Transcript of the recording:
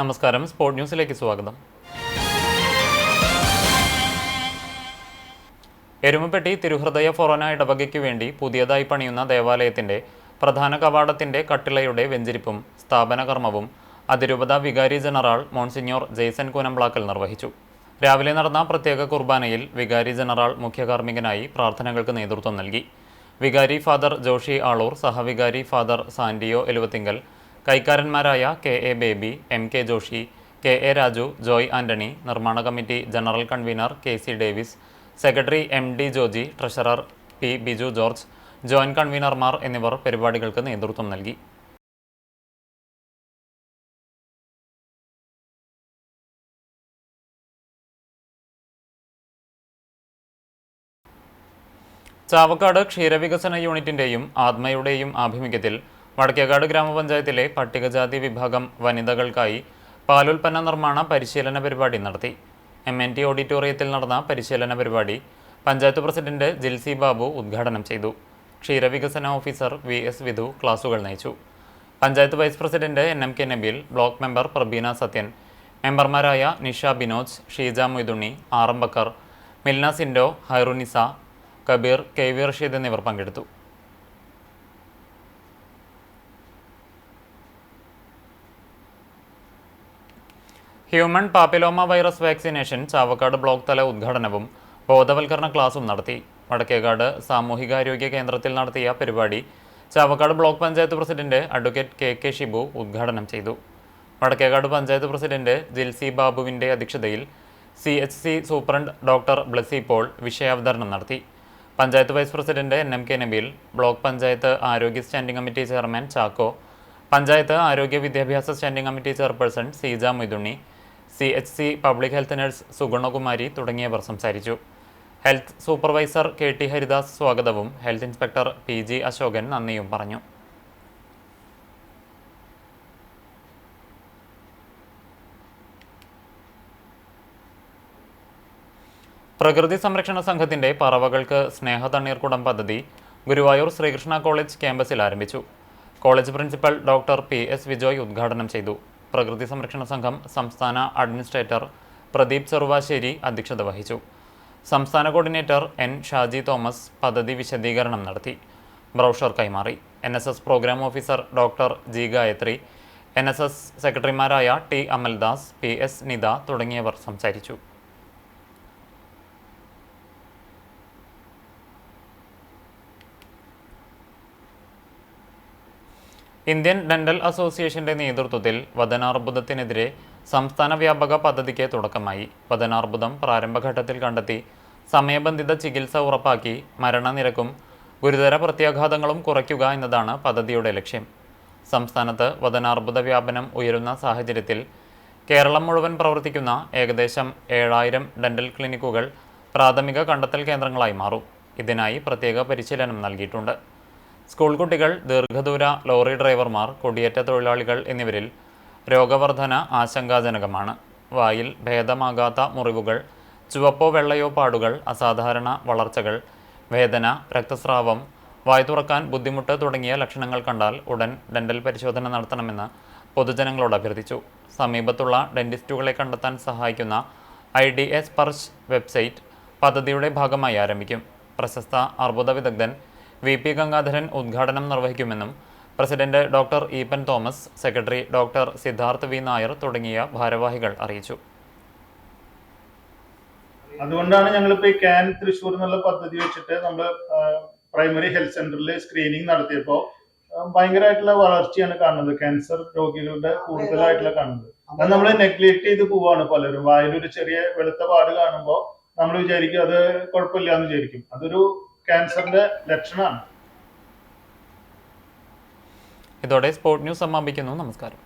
നമസ്കാരം. സ്പോർട് ന്യൂസിലേക്ക് സ്വാഗതം. എരുമപ്പെട്ടി തിരുഹൃദയ ഫൊറോന ഇടവകയ്ക്കു വേണ്ടി പുതിയതായി പണിയുന്ന ദേവാലയത്തിന്റെ പ്രധാന കവാടത്തിന്റെ കട്ടിളയുടെ വെഞ്ചരിപ്പും സ്ഥാപന കർമ്മവും അതിരൂപത വികാരി ജനറൽ മോൺസിഞ്ഞോർ ജെയ്സൺ കൂനംപ്ലാക്കൽ നിർവഹിച്ചു. രാവിലെ നടന്ന പ്രത്യേക കുർബാനയിൽ വികാരി ജനറൽ മുഖ്യകാർമ്മികനായി പ്രാർത്ഥനകൾക്ക് നേതൃത്വം നൽകി. വികാരി ഫാദർ ജോഷി ആളൂർ, സഹവികാരി ഫാദർ സാൻഡിയോ എലുവത്തിങ്കൽ, കൈക്കാരന്മാരായ K A Baby, M K Joshy, K A Raju, Joy Antony, നിർമ്മാണ committee general convener K C Davis, secretary M D Joji, treasurer P Biju George, joint കൺവീനർമാർ എന്നിവർ പരിപാടികൾക്ക് നേതൃത്വം നൽകി. ചാവക്കാട് ക്ഷീരവികസന യൂണിറ്റിന്റെയും ആത്മയുടെയും ആഭിമുഖ്യത്തിൽ വടക്കേകാട് ഗ്രാമപഞ്ചായത്തിലെ പട്ടികജാതി വിഭാഗം വനിതകൾക്കായി പാലുൽപ്പന്ന നിർമ്മാണ പരിശീലന പരിപാടി നടത്തി. MNT ഓഡിറ്റോറിയത്തിൽ നടന്ന പരിശീലന പരിപാടി പഞ്ചായത്ത് പ്രസിഡന്റ് ജിൽസി ബാബു ഉദ്ഘാടനം ചെയ്തു. ക്ഷീരവികസന ഓഫീസർ VS വിധു ക്ലാസുകൾ നയിച്ചു. Panchayat vice president NMK Nabeel, block member Prabeena Sathyan, മെമ്പർമാരായ നിഷ ബിനോജ്, ഷീജ മൊയ്തുണ്ണി, ആറം ബക്കർ, മിൽന സിൻഡോ, ഹൈറുനിസ, കബീർ, KV റഷീദ് എന്നിവർ പങ്കെടുത്തു. Human papilloma virus vaccination Chavakkad block തല ഉദ്ഘാടനവും ബോധവൽക്കരണ ക്ലാസും നടത്തി. വടക്കേകാട് സാമൂഹികാരോഗ്യ കേന്ദ്രത്തിൽ നടത്തിയ പരിപാടി Chavakkad block panchayat president advocate KK Shibu ഉദ്ഘാടനം ചെയ്തു. വടക്കേകാട് പഞ്ചായത്ത് പ്രസിഡന്റ് ജിൽസി ബാബുവിൻ്റെ അധ്യക്ഷതയിൽ CHC superintendent doctor Blessy Paul വിഷയാവതരണം നടത്തി. Panchayat vice president NMK Nabeel, block panchayat ആരോഗ്യ standing committee chairman Chacko, panchayat ആരോഗ്യ വിദ്യാഭ്യാസ standing committee chairperson Seeja Moythunni, CHC public health nurse Sugunakumari തുടങ്ങിയവർ സംസാരിച്ചു. ഹെൽത്ത് സൂപ്പർവൈസർ KT ഹരിദാസ് സ്വാഗതവും ഹെൽത്ത് ഇൻസ്പെക്ടർ PG അശോകൻ നന്ദിയും പറഞ്ഞു. പ്രകൃതി സംരക്ഷണ സംഘത്തിന്റെ പറവകൾക്ക് സ്നേഹതണ്ണീർക്കുടം പദ്ധതി ഗുരുവായൂർ ശ്രീകൃഷ്ണ കോളേജ് ക്യാമ്പസിൽ ആരംഭിച്ചു. College principal doctor PS Vijoy ഉദ്ഘാടനം ചെയ്തു. പ്രകൃതി സംരക്ഷണ സംഘം സംസ്ഥാന അഡ്മിനിസ്ട്രേറ്റർ പ്രദീപ് ചെറുവാശ്ശേരി അധ്യക്ഷത വഹിച്ചു. സംസ്ഥാന കോർഡിനേറ്റർ N ഷാജി തോമസ് പദ്ധതി വിശദീകരണം നടത്തി. ബ്രൗഷർ കൈമാറി. NSS programme officer doctor G Gayathri, NSS സെക്രട്ടറിമാരായ T അമൽദാസ്, PS നിത തുടങ്ങിയവർ സംസാരിച്ചു. ഇന്ത്യൻ ഡെന്റൽ അസോസിയേഷന്റെ നേതൃത്വത്തിൽ വദനാർബുദത്തിനെതിരെ സംസ്ഥാന വ്യാപക പദ്ധതിക്ക് തുടക്കമായി. വദനാർബുദം പ്രാരംഭഘട്ടത്തിൽ കണ്ടെത്തി സമയബന്ധിത ചികിത്സ ഉറപ്പാക്കി മരണനിരക്കും ഗുരുതര പ്രത്യാഘാതങ്ങളും കുറയ്ക്കുക എന്നതാണ് പദ്ധതിയുടെ ലക്ഷ്യം. സംസ്ഥാനത്ത് വദനാർബുദ വ്യാപനം ഉയരുന്ന സാഹചര്യത്തിൽ കേരളം മുഴുവൻ പ്രവർത്തിക്കുന്ന ഏകദേശം 7000 ഡെന്റൽ ക്ലിനിക്കുകൾ പ്രാഥമിക കണ്ടെത്തൽ കേന്ദ്രങ്ങളായി മാറും. ഇതിനായി പ്രത്യേക പരിശീലനം നൽകിയിട്ടുണ്ട്. സ്കൂൾ കുട്ടികൾ, ദീർഘദൂര ലോറി ഡ്രൈവർമാർ, കുടിയേറ്റ തൊഴിലാളികൾ എന്നിവരിൽ രോഗവർധന ആശങ്കാജനകമാണ്. വായിൽ ഭേദമാകാത്ത മുറിവുകൾ, ചുവപ്പോ വെള്ളയോ പാടുകൾ, അസാധാരണ വളർച്ചകൾ, വേദന, രക്തസ്രാവം, വായ് തുറക്കാൻ ബുദ്ധിമുട്ട് തുടങ്ങിയ ലക്ഷണങ്ങൾ കണ്ടാൽ ഉടൻ ഡെന്റൽ പരിശോധന നടത്തണമെന്ന് പൊതുജനങ്ങളോട് അഭ്യർത്ഥിച്ചു. സമീപത്തുള്ള ഡെന്റിസ്റ്റുകളെ കണ്ടെത്താൻ സഹായിക്കുന്ന IDA സ്പർശ് വെബ്സൈറ്റ് പദ്ധതിയുടെ ഭാഗമായി ആരംഭിക്കും. പ്രശസ്ത അർബുദ വിദഗ്ധൻ VP ഗംഗാധരൻ ഉദ്ഘാടനം നിർവഹിക്കുമെന്നും president doctor Eapen Thomas, secretary doctor Siddharth V Nair തുടങ്ങിയ ഭാരവാഹികൾ അറിയിച്ചു. അതുകൊണ്ടാണ് ഞങ്ങളിപ്പോൾ ഈ ക്യാൻ തൃശ്ശൂർ എന്നുള്ള പദ്ധതി വെച്ചിട്ട് നമ്മൾ പ്രൈമറി ഹെൽത്ത് സെന്ററിൽ സ്ക്രീനിങ് നടത്തിയപ്പോൾ ഭയങ്കരമായിട്ടുള്ള വളർച്ചയാണ് കാണുന്നത്. ക്യാൻസർ രോഗികളുടെ കൂടുതലായിട്ടുള്ള കാണുന്നത്. അത് നമ്മൾ നെഗ്ലക്ട് ചെയ്ത് പോവാണ് പലരും. വായിലൊരു ചെറിയ വെളുത്ത പാട് കാണുമ്പോൾ നമ്മൾ വിചാരിക്കും അത് കുഴപ്പമില്ല എന്ന് വിചാരിക്കും. അതൊരു ക്യാൻസറിന്റെ ലക്ഷണമാണ്. ഇതോടെ സ്പോർട് ന്യൂസ് സമാപിക്കുന്നു. നമസ്കാരം.